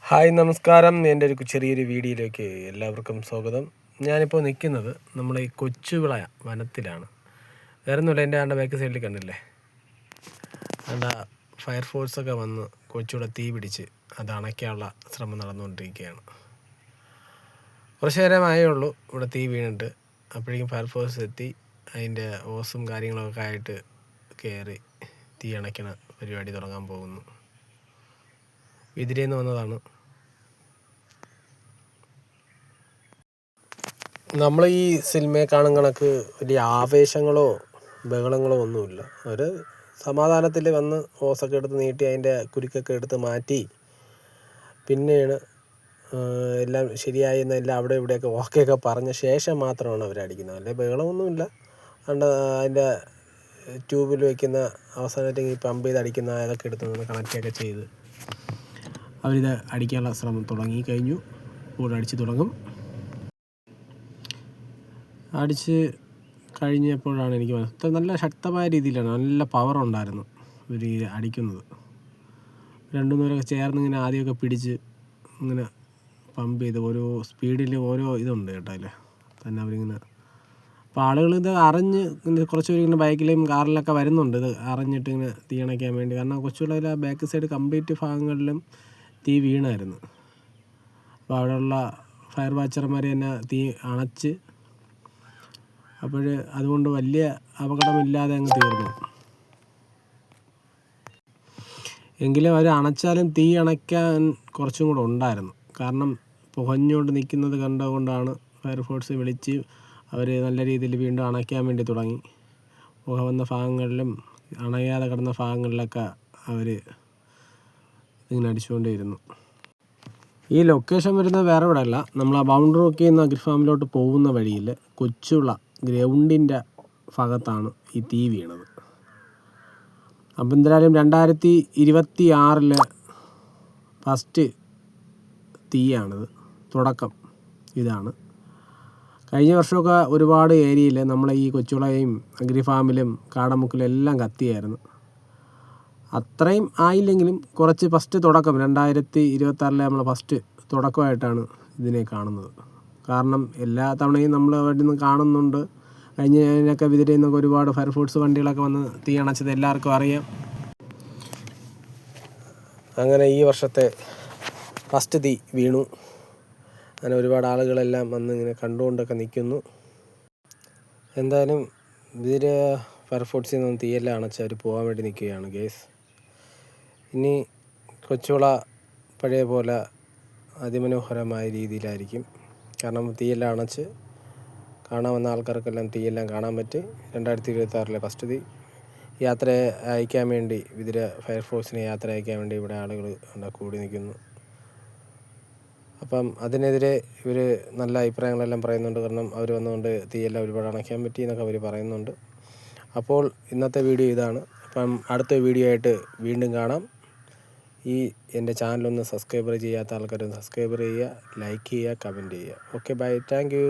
Hi നമസ്കാരം. എൻ്റെ ഒരു ചെറിയൊരു വീഡിയോയിലേക്ക് എല്ലാവർക്കും സ്വാഗതം. ഞാനിപ്പോൾ നിൽക്കുന്നത് നമ്മൾ ഈ കൊച്ചുവിള വനത്തിലാണ്. വേറെ ഒന്നുമില്ല, എൻ്റെ ആണ്ട് ബാക്ക് സൈഡിൽ കണ്ടില്ലേ, ആണ്ട ഫയർഫോഴ്സൊക്കെ വന്ന് കൊച്ചുവിടെ തീ പിടിച്ച് അത് അണയ്ക്കാനുള്ള ശ്രമം നടന്നുകൊണ്ടിരിക്കുകയാണ്. കുറച്ച് നേരമായേ ഉള്ളൂ ഇവിടെ തീ വീണിട്ട്. അപ്പോഴേക്കും ഫയർഫോഴ്സ് എത്തി അതിൻ്റെ ഓസും കാര്യങ്ങളൊക്കെ ആയിട്ട് കയറി തീ അണയ്ക്കണ പരിപാടി തുടങ്ങാൻ പോകുന്നു. എതിരേന്ന് വന്നതാണ്. നമ്മൾ ഈ സിനിമയെ കാണും കണക്ക് വലിയ ആവേശങ്ങളോ ബഹളങ്ങളോ ഒന്നുമില്ല. ഒരു സമാധാനത്തിൽ വന്ന് ഓസൊക്കെ എടുത്ത് നീട്ടി അതിൻ്റെ കുരുക്കൊക്കെ എടുത്ത് മാറ്റി പിന്നെയാണ് എല്ലാം ശരിയായി എന്നെല്ലാം അവിടെ ഇവിടെയൊക്കെ ഓക്കെയൊക്കെ പറഞ്ഞ ശേഷം മാത്രമാണ് അവരടിക്കുന്നത്. അല്ലെ ബഹളമൊന്നുമില്ല. അതിൻ്റെ ട്യൂബിൽ വയ്ക്കുന്ന അവസാനമായിട്ട് ഈ പമ്പ് ചെയ്ത് അടിക്കുന്ന അതൊക്കെ എടുത്ത് കണക്റ്റൊക്കെ ചെയ്ത് അവരിത് അടിക്കാനുള്ള ശ്രമം തുടങ്ങി കഴിഞ്ഞു. ഇവിടെ അടിച്ച് തുടങ്ങും. അടിച്ച് കഴിഞ്ഞപ്പോഴാണ് എനിക്ക് നല്ല ശക്തമായ രീതിയിലാണ്, നല്ല പവർ ഉണ്ടായിരുന്നു ഇവർ അടിക്കുന്നത്. രണ്ടു പേരൊക്കെ ചേർന്ന് ഇങ്ങനെ ആദ്യമൊക്കെ പിടിച്ച് ഇങ്ങനെ പമ്പ് ചെയ്ത് ഓരോ സ്പീഡിൽ ഓരോ ഇതുണ്ട് കേട്ടോ അതിൽ തന്നെ അവരിങ്ങനെ. അപ്പോൾ ആളുകളിത് അറിഞ്ഞ് കുറച്ച് പേര് ഇങ്ങനെ ബൈക്കിലെയും കാറിലൊക്കെ വരുന്നുണ്ട് ഇത് അറിഞ്ഞിട്ട് ഇങ്ങനെ തീ അണയ്ക്കാൻ വേണ്ടി. കാരണം കൊച്ചുള്ള ബാക്ക് സൈഡ് കംപ്ലീറ്റ് ഭാഗങ്ങളിലും തീ വീണായിരുന്നു. അപ്പോൾ അവിടെയുള്ള ഫയർ വാച്ചർമാർ തന്നെ തീ അണച്ച് അപ്പോൾ അതുകൊണ്ട് വലിയ അപകടമില്ലാതെ അങ്ങ് തീർന്നു. എങ്കിലും അവർ അണച്ചാലും തീ അണയ്ക്കാൻ കുറച്ചും കൂടെ ഉണ്ടായിരുന്നു. കാരണം പുകഞ്ഞുകൊണ്ട് നിൽക്കുന്നത് കണ്ടുകൊണ്ടാണ് ഫയർഫോഴ്സ് വിളിച്ച് അവർ നല്ല രീതിയിൽ വീണ്ടും അണയ്ക്കാൻ വേണ്ടി തുടങ്ങി. പുക വന്ന ഭാഗങ്ങളിലും അണയാതെ കിടന്ന ഭാഗങ്ങളിലൊക്കെ അവർ ഇങ്ങനെ അടിച്ചുകൊണ്ടേയിരുന്നു. ഈ ലൊക്കേഷൻ വരുന്നത് വേറെ ഇവിടെ അല്ല, നമ്മൾ ആ ബൗണ്ടറി റോക്കിൽ നിന്ന് അഗ്രിഫാമിലോട്ട് പോകുന്ന വഴിയിൽ കൊച്ചുള്ള ഗ്രൗണ്ടിൻ്റെ ഭാഗത്താണ് ഈ തീ വീണത്. അപ്പം എന്തായാലും 2026 ഫസ്റ്റ് തീയാണിത്, തുടക്കം ഇതാണ്. കഴിഞ്ഞ വർഷമൊക്കെ ഒരുപാട് ഏരിയയിൽ നമ്മളെ ഈ കൊച്ചുളയും അഗ്രിഫാമിലും കാടമുക്കിലും എല്ലാം കത്തിയായിരുന്നു. അത്രയും ആയില്ലെങ്കിലും കുറച്ച് ഫസ്റ്റ് തുടക്കം 2026 നമ്മൾ ഫസ്റ്റ് തുടക്കമായിട്ടാണ് ഇതിനെ കാണുന്നത്. കാരണം എല്ലാ തവണയും നമ്മൾ അവിടെ നിന്ന് കാണുന്നുണ്ട്. കഴിഞ്ഞതിനൊക്കെ വിതിരയിൽ നിന്നൊക്കെ ഒരുപാട് ഫയർഫോഴ്സ് വണ്ടികളൊക്കെ വന്ന് തീ അണച്ചത് എല്ലാവർക്കും അറിയാം. അങ്ങനെ ഈ വർഷത്തെ ഫസ്റ്റ് തീ വീണു. അങ്ങനെ ഒരുപാട് ആളുകളെല്ലാം വന്ന് ഇങ്ങനെ കണ്ടുകൊണ്ടൊക്കെ നിൽക്കുന്നു. എന്തായാലും വിതിര ഫയർഫോഴ്സിൽ നിന്നും തീയെല്ലാം അണച്ച് അവർ പോകാൻ വേണ്ടി നിൽക്കുകയാണ് ഗേസ്. ഇനി കൊച്ചുള പഴയ പോലെ അതിമനോഹരമായ രീതിയിലായിരിക്കും. കാരണം തീയെല്ലാം അണച്ച് കാണാൻ വന്ന ആൾക്കാർക്കെല്ലാം തീയെല്ലാം കാണാൻ പറ്റി. 2026 ഫസ്റ്റ് തീ യാത്ര അയക്കാൻ വേണ്ടി വിതിര ഫയർഫോഴ്സിനെ യാത്ര അയക്കാൻ വേണ്ടി ഇവിടെ ആളുകൾ കൂടി നിൽക്കുന്നു. അപ്പം അതിനെതിരെ ഇവർ നല്ല അഭിപ്രായങ്ങളെല്ലാം പറയുന്നുണ്ട്. കാരണം അവർ വന്നുകൊണ്ട് തീയെല്ലാം ഒരുപാട് അണയ്ക്കാൻ പറ്റി എന്നൊക്കെ അവർ പറയുന്നുണ്ട്. അപ്പോൾ ഇന്നത്തെ വീഡിയോ ഇതാണ്. അപ്പം അടുത്ത വീഡിയോ ആയിട്ട് വീണ്ടും കാണാം. ഈ എൻ്റെ ചാനലൊന്ന് സബ്സ്ക്രൈബ് ചെയ്യാത്ത ആൾക്കാരൊന്ന് സബ്സ്ക്രൈബ് ചെയ്യുക, ലൈക്ക് ചെയ്യുക, കമൻറ്റ് ചെയ്യുക. Okay, bye, thank U.